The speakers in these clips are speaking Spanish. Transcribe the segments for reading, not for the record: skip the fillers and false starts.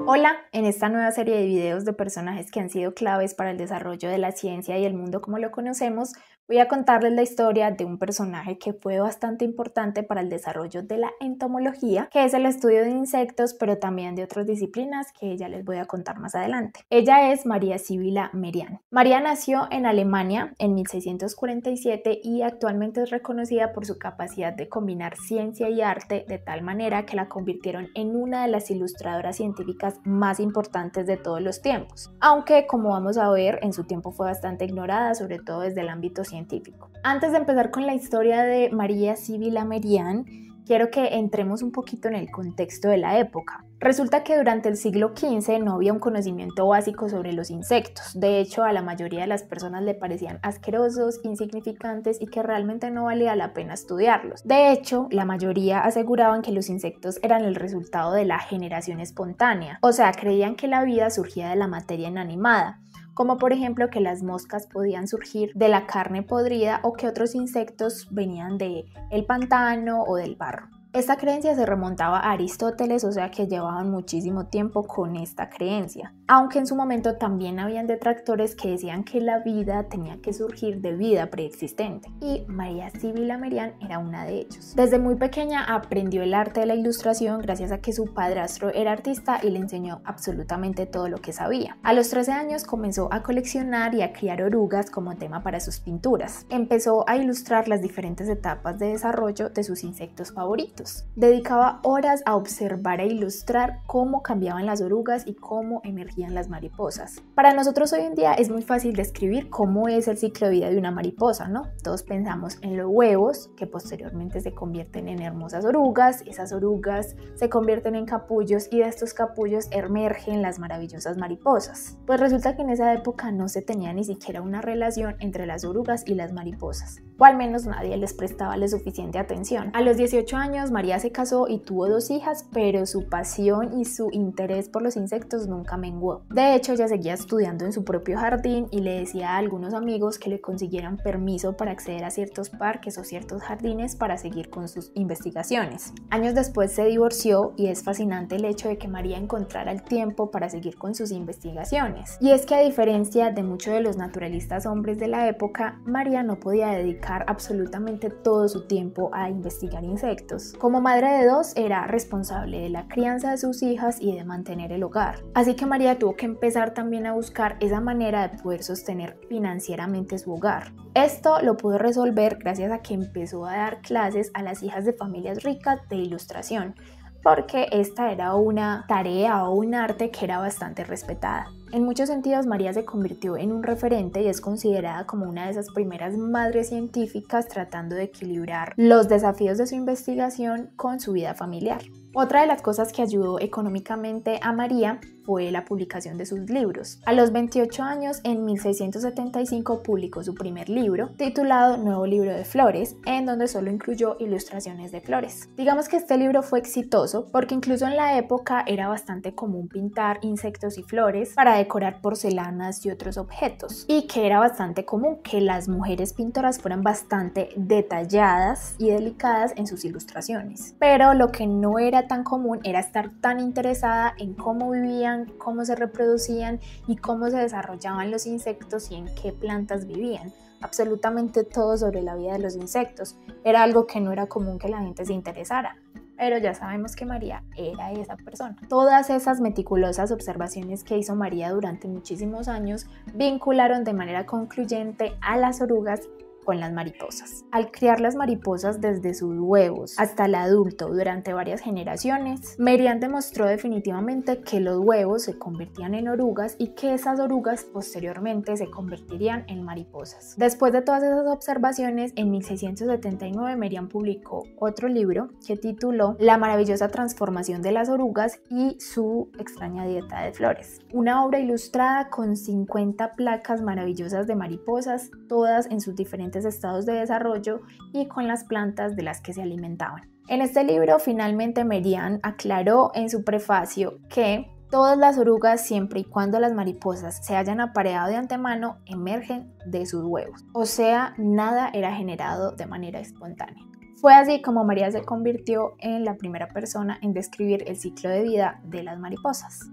Hola, en esta nueva serie de videos de personajes que han sido claves para el desarrollo de la ciencia y el mundo como lo conocemos, voy a contarles la historia de un personaje que fue bastante importante para el desarrollo de la entomología, que es el estudio de insectos, pero también de otras disciplinas que ya les voy a contar más adelante. Ella es María Sibila Merian. María nació en Alemania en 1647 y actualmente es reconocida por su capacidad de combinar ciencia y arte de tal manera que la convirtieron en una de las ilustradoras científicas más importantes de todos los tiempos, aunque como vamos a ver en su tiempo fue bastante ignorada, sobre todo desde el ámbito científico. Antes de empezar con la historia de María Sibila Merian, quiero que entremos un poquito en el contexto de la época. Resulta que durante el siglo XV no había un conocimiento básico sobre los insectos. De hecho, a la mayoría de las personas le parecían asquerosos, insignificantes y que realmente no valía la pena estudiarlos. De hecho, la mayoría aseguraban que los insectos eran el resultado de la generación espontánea, o sea, creían que la vida surgía de la materia inanimada, como por ejemplo que las moscas podían surgir de la carne podrida o que otros insectos venían del pantano o del barro. Esta creencia se remontaba a Aristóteles, o sea que llevaban muchísimo tiempo con esta creencia, aunque en su momento también habían detractores que decían que la vida tenía que surgir de vida preexistente, y María Sibila Merian era una de ellos. Desde muy pequeña aprendió el arte de la ilustración gracias a que su padrastro era artista y le enseñó absolutamente todo lo que sabía. A los 13 años comenzó a coleccionar y a criar orugas como tema para sus pinturas. Empezó a ilustrar las diferentes etapas de desarrollo de sus insectos favoritos. Dedicaba horas a observar e ilustrar cómo cambiaban las orugas y cómo emergían las mariposas. Para nosotros hoy en día es muy fácil describir cómo es el ciclo de vida de una mariposa, ¿no? Todos pensamos en los huevos, que posteriormente se convierten en hermosas orugas, esas orugas se convierten en capullos y de estos capullos emergen las maravillosas mariposas. Pues resulta que en esa época no se tenía ni siquiera una relación entre las orugas y las mariposas, o al menos nadie les prestaba la suficiente atención. A los 18 años María se casó y tuvo 2 hijas, pero su pasión y su interés por los insectos nunca menguó. De hecho, ella seguía estudiando en su propio jardín y le decía a algunos amigos que le consiguieran permiso para acceder a ciertos parques o ciertos jardines para seguir con sus investigaciones. Años después se divorció y es fascinante el hecho de que María encontrara el tiempo para seguir con sus investigaciones. Y es que a diferencia de muchos de los naturalistas hombres de la época, María no podía dedicar absolutamente todo su tiempo a investigar insectos. Como madre de 2, era responsable de la crianza de sus hijas y de mantener el hogar. Así que María tuvo que empezar también a buscar esa manera de poder sostener financieramente su hogar. Esto lo pudo resolver gracias a que empezó a dar clases a las hijas de familias ricas de ilustración, porque esta era una tarea o un arte que era bastante respetada. En muchos sentidos, María se convirtió en un referente y es considerada como una de esas primeras madres científicas tratando de equilibrar los desafíos de su investigación con su vida familiar. Otra de las cosas que ayudó económicamente a María fue la publicación de sus libros. A los 28 años, en 1675, publicó su primer libro, titulado Nuevo Libro de Flores, en donde solo incluyó ilustraciones de flores. Digamos que este libro fue exitoso porque incluso en la época era bastante común pintar insectos y flores para decorar porcelanas y otros objetos, y que era bastante común que las mujeres pintoras fueran bastante detalladas y delicadas en sus ilustraciones. Pero lo que no era tan común era estar tan interesada en cómo vivían, cómo se reproducían y cómo se desarrollaban los insectos y en qué plantas vivían. Absolutamente todo sobre la vida de los insectos era algo que no era común que la gente se interesara. Pero ya sabemos que María era esa persona. Todas esas meticulosas observaciones que hizo María durante muchísimos años vincularon de manera concluyente a las orugas con las mariposas. Al criar las mariposas desde sus huevos hasta el adulto durante varias generaciones, Merian demostró definitivamente que los huevos se convertían en orugas y que esas orugas posteriormente se convertirían en mariposas. Después de todas esas observaciones, en 1679 Merian publicó otro libro que tituló La maravillosa transformación de las orugas y su extraña dieta de flores, una obra ilustrada con 50 placas maravillosas de mariposas, todas en sus diferentes estados de desarrollo y con las plantas de las que se alimentaban. En este libro, finalmente, Merian aclaró en su prefacio que todas las orugas, siempre y cuando las mariposas se hayan apareado de antemano, emergen de sus huevos. O sea, nada era generado de manera espontánea. Fue así como María se convirtió en la primera persona en describir el ciclo de vida de las mariposas.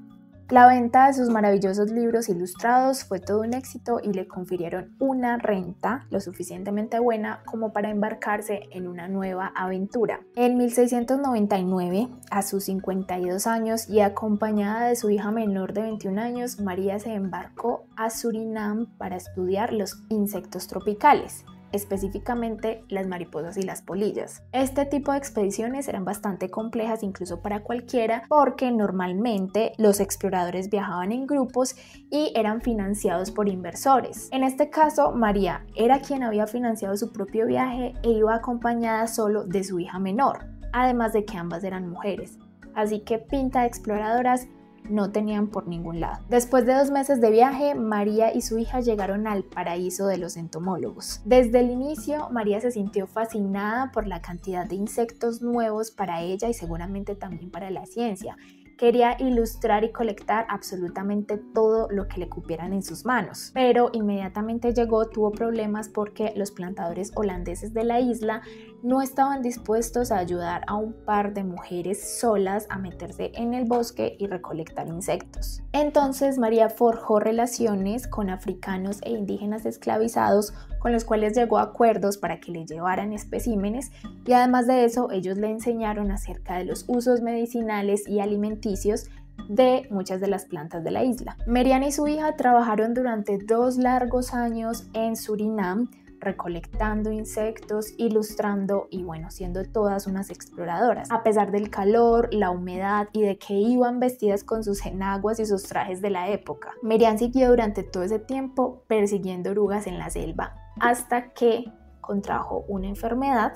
La venta de sus maravillosos libros ilustrados fue todo un éxito y le confirieron una renta lo suficientemente buena como para embarcarse en una nueva aventura. En 1699, a sus 52 años y acompañada de su hija menor de 21 años, María se embarcó a Surinam para estudiar los insectos tropicales, específicamente las mariposas y las polillas. Este tipo de expediciones eran bastante complejas incluso para cualquiera, porque normalmente los exploradores viajaban en grupos y eran financiados por inversores. En este caso, María era quien había financiado su propio viaje e iba acompañada solo de su hija menor, además de que ambas eran mujeres. Así que pinta de exploradoras no tenían por ningún lado. Después de 2 meses de viaje, María y su hija llegaron al paraíso de los entomólogos. Desde el inicio, María se sintió fascinada por la cantidad de insectos nuevos para ella y seguramente también para la ciencia. Quería ilustrar y colectar absolutamente todo lo que le cupieran en sus manos, pero inmediatamente tuvo problemas porque los plantadores holandeses de la isla no estaban dispuestos a ayudar a un par de mujeres solas a meterse en el bosque y recolectar insectos. Entonces María forjó relaciones con africanos e indígenas esclavizados, con los cuales llegó a acuerdos para que le llevaran especímenes, y además de eso ellos le enseñaron acerca de los usos medicinales y alimenticios de muchas de las plantas de la isla. Merian y su hija trabajaron durante 2 largos años en Surinam, recolectando insectos, ilustrando y siendo todas unas exploradoras. A pesar del calor, la humedad y de que iban vestidas con sus enaguas y sus trajes de la época, Merian siguió durante todo ese tiempo persiguiendo orugas en la selva hasta que contrajo una enfermedad,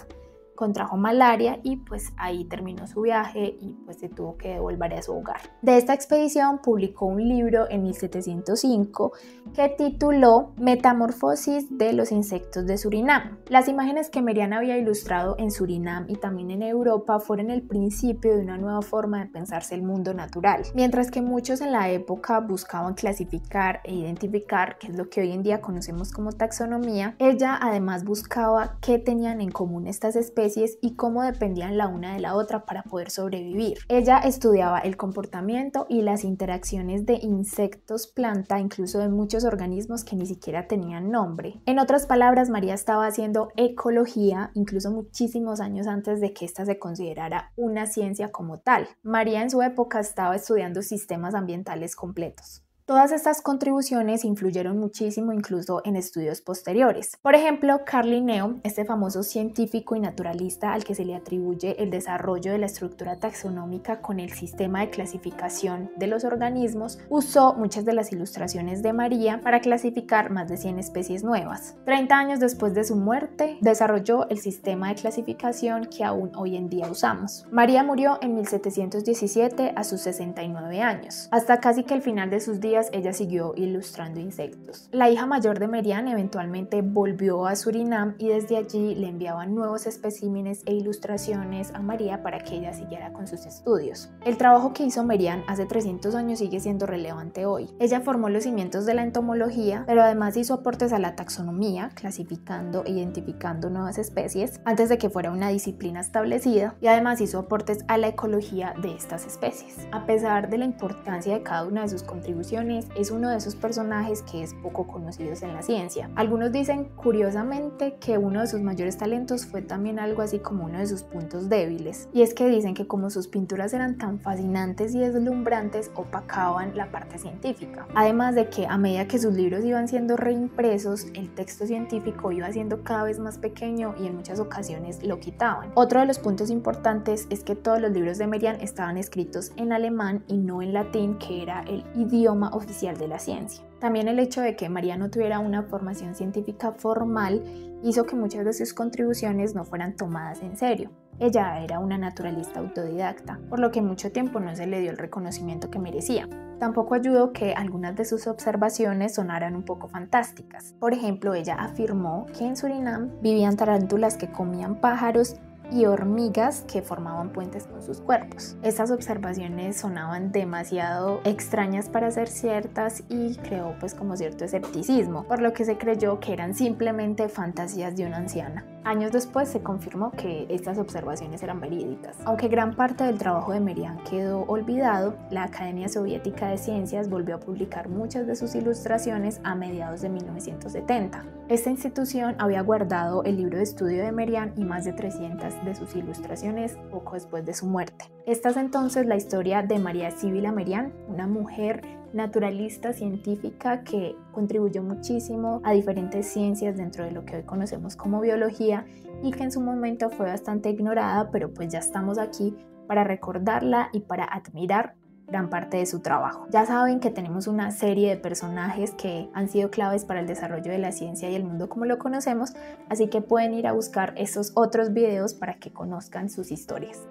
contrajo malaria y ahí terminó su viaje y se tuvo que devolver a su hogar. De esta expedición publicó un libro en 1705 que tituló Metamorfosis de los insectos de Surinam. Las imágenes que Merian había ilustrado en Surinam y también en Europa fueron el principio de una nueva forma de pensarse el mundo natural. Mientras que muchos en la época buscaban clasificar e identificar, que es lo que hoy en día conocemos como taxonomía, ella además buscaba qué tenían en común estas especies y cómo dependían la una de la otra para poder sobrevivir. Ella estudiaba el comportamiento y las interacciones de insectos, planta, incluso de muchos organismos que ni siquiera tenían nombre. En otras palabras, María estaba haciendo ecología incluso muchísimos años antes de que esta se considerara una ciencia como tal. María en su época estaba estudiando sistemas ambientales completos. Todas estas contribuciones influyeron muchísimo incluso en estudios posteriores. Por ejemplo, Carl Linneo, este famoso científico y naturalista al que se le atribuye el desarrollo de la estructura taxonómica con el sistema de clasificación de los organismos, usó muchas de las ilustraciones de María para clasificar más de 100 especies nuevas. 30 años después de su muerte, desarrolló el sistema de clasificación que aún hoy en día usamos. María murió en 1717 a sus 69 años. Hasta casi que el final de sus días, ella siguió ilustrando insectos. La hija mayor de Merian eventualmente volvió a Surinam y desde allí le enviaban nuevos especímenes e ilustraciones a María para que ella siguiera con sus estudios. El trabajo que hizo Merian hace 300 años sigue siendo relevante hoy. Ella formó los cimientos de la entomología, pero además hizo aportes a la taxonomía, clasificando e identificando nuevas especies antes de que fuera una disciplina establecida, y además hizo aportes a la ecología de estas especies. A pesar de la importancia de cada una de sus contribuciones, es uno de esos personajes que es poco conocidos en la ciencia. Algunos dicen, curiosamente, que uno de sus mayores talentos fue también algo así como uno de sus puntos débiles, y es que dicen que como sus pinturas eran tan fascinantes y deslumbrantes, opacaban la parte científica. Además de que a medida que sus libros iban siendo reimpresos, el texto científico iba siendo cada vez más pequeño y en muchas ocasiones lo quitaban. Otro de los puntos importantes es que todos los libros de Merian estaban escritos en alemán y no en latín, que era el idioma oficial de la ciencia. También el hecho de que María no tuviera una formación científica formal hizo que muchas de sus contribuciones no fueran tomadas en serio. Ella era una naturalista autodidacta, por lo que mucho tiempo no se le dio el reconocimiento que merecía. Tampoco ayudó que algunas de sus observaciones sonaran un poco fantásticas. Por ejemplo, ella afirmó que en Surinam vivían tarántulas que comían pájaros y hormigas que formaban puentes con sus cuerpos. Estas observaciones sonaban demasiado extrañas para ser ciertas y creó como cierto escepticismo, por lo que se creyó que eran simplemente fantasías de una anciana. Años después se confirmó que estas observaciones eran verídicas. Aunque gran parte del trabajo de Merian quedó olvidado, la Academia Soviética de Ciencias volvió a publicar muchas de sus ilustraciones a mediados de 1970. Esta institución había guardado el libro de estudio de Merian y más de 300 de sus ilustraciones poco después de su muerte. Esta es entonces la historia de María Sibila Merian, una mujer naturalista científica que contribuyó muchísimo a diferentes ciencias dentro de lo que hoy conocemos como biología y que en su momento fue bastante ignorada, pero pues ya estamos aquí para recordarla y para admirar gran parte de su trabajo. Ya saben que tenemos una serie de personajes que han sido claves para el desarrollo de la ciencia y el mundo como lo conocemos, así que pueden ir a buscar esos otros videos para que conozcan sus historias.